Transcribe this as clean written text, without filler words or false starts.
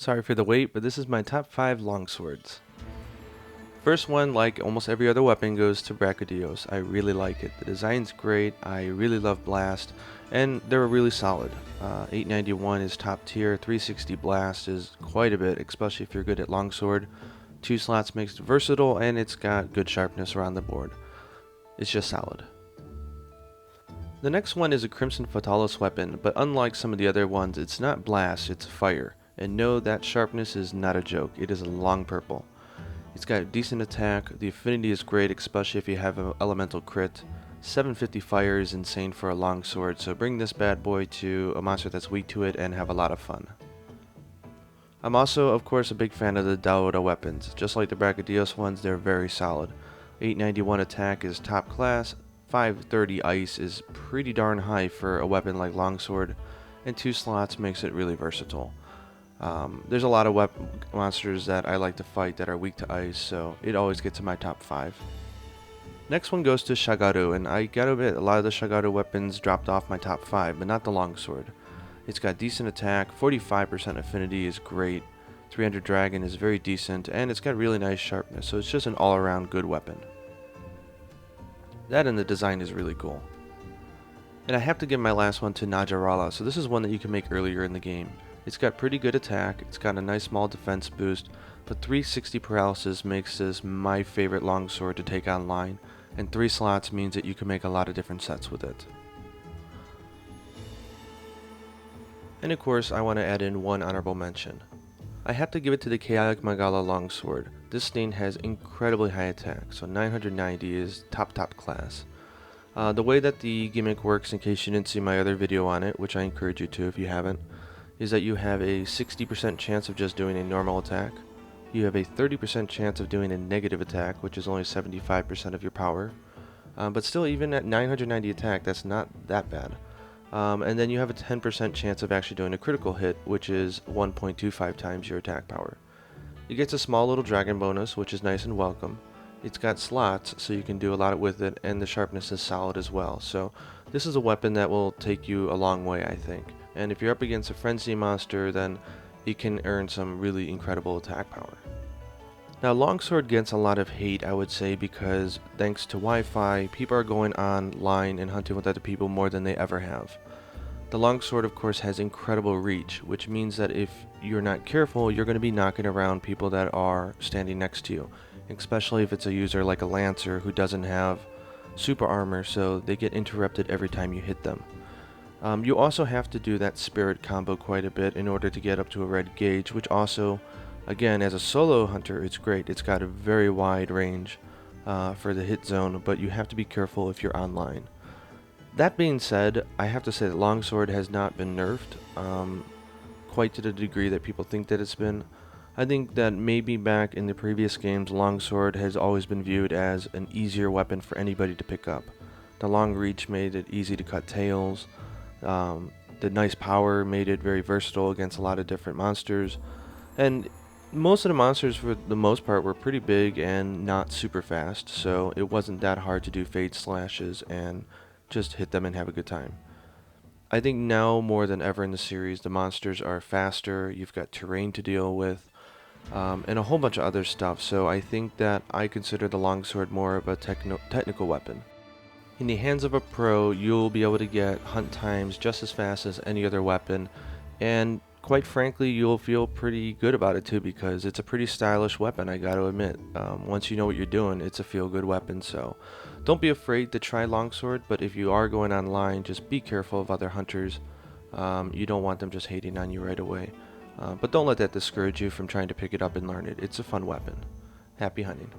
Sorry for the wait, but this is my top 5 longswords. First one, like almost every other weapon, goes to Brachydios. I really like it. The design's great, I really love Blast, and they're really solid. 891 is top tier, 360 Blast is quite a bit, especially if you're good at longsword. 2 slots makes it versatile, and it's got good sharpness around the board. It's just solid. The next one is a Crimson Fatalis weapon, but unlike some of the other ones, it's not Blast, it's Fire. And no, that sharpness is not a joke, it is a long purple. It's got a decent attack, the affinity is great, especially if you have an elemental crit. 750 fire is insane for a longsword, so bring this bad boy to a monster that's weak to it and have a lot of fun. I'm also, of course, a big fan of the Dauda weapons. Just like the Brachydios ones, they're very solid. 891 attack is top class, 530 ice is pretty darn high for a weapon like longsword, and 2 slots makes it really versatile. There's a lot of monsters that I like to fight that are weak to ice, so it always gets in my top 5. Next one goes to Shagaru, and I gotta admit, a lot of the Shagaru weapons dropped off my top 5, but not the longsword. It's got decent attack, 45% affinity is great, 300 dragon is very decent, and it's got really nice sharpness, so it's just an all-around good weapon. That and the design is really cool. And I have to give my last one to Najarala, so this is one that you can make earlier in the game. It's got pretty good attack, it's got a nice small defense boost, but 360 paralysis makes this my favorite longsword to take online, and 3 slots means that you can make a lot of different sets with it. And of course, I want to add in one honorable mention. I have to give it to the Chaotic Magala longsword. This thing has incredibly high attack, so 990 is top class. The way that the gimmick works, in case you didn't see my other video on it, which I encourage you to if you haven't, is that you have a 60% chance of just doing a normal attack. You have a 30% chance of doing a negative attack, which is only 75% of your power. But still, even at 990 attack, that's not that bad. And then you have a 10% chance of actually doing a critical hit, which is 1.25 times your attack power. It gets a small little dragon bonus, which is nice and welcome. It's got slots, so you can do a lot with it, and the sharpness is solid as well. So this is a weapon that will take you a long way, I think. And if you're up against a frenzy monster, then it can earn some really incredible attack power. Now, longsword gets a lot of hate, I would say, because thanks to Wi-Fi, people are going online and hunting with other people more than they ever have. The longsword, of course, has incredible reach, which means that if you're not careful, you're going to be knocking around people that are standing next to you, especially if it's a user like a lancer who doesn't have super armor, so they get interrupted every time you hit them. You also have to do that spirit combo quite a bit in order to get up to a red gauge, which also, again, as a solo hunter, it's great. It's got a very wide range for the hit zone, but you have to be careful if you're online. That being said, I have to say that longsword has not been nerfed quite to the degree that people think that it's been. I think that maybe back in the previous games, longsword has always been viewed as an easier weapon for anybody to pick up. The long reach made it easy to cut tails. The nice power made it very versatile against a lot of different monsters, and most of the monsters for the most part were pretty big and not super fast, so it wasn't that hard to do fade slashes and just hit them and have a good time. I think now more than ever in the series, the monsters are faster, you've got terrain to deal with, and a whole bunch of other stuff, so I think that I consider the longsword more of a technical weapon. In the hands of a pro, you'll be able to get hunt times just as fast as any other weapon, and quite frankly, you'll feel pretty good about it too, because it's a pretty stylish weapon, I gotta admit. Once you know what you're doing, it's a feel-good weapon, so don't be afraid to try longsword, but if you are going online, just be careful of other hunters. You don't want them just hating on you right away. But don't let that discourage you from trying to pick it up and learn it. It's a fun weapon. Happy hunting.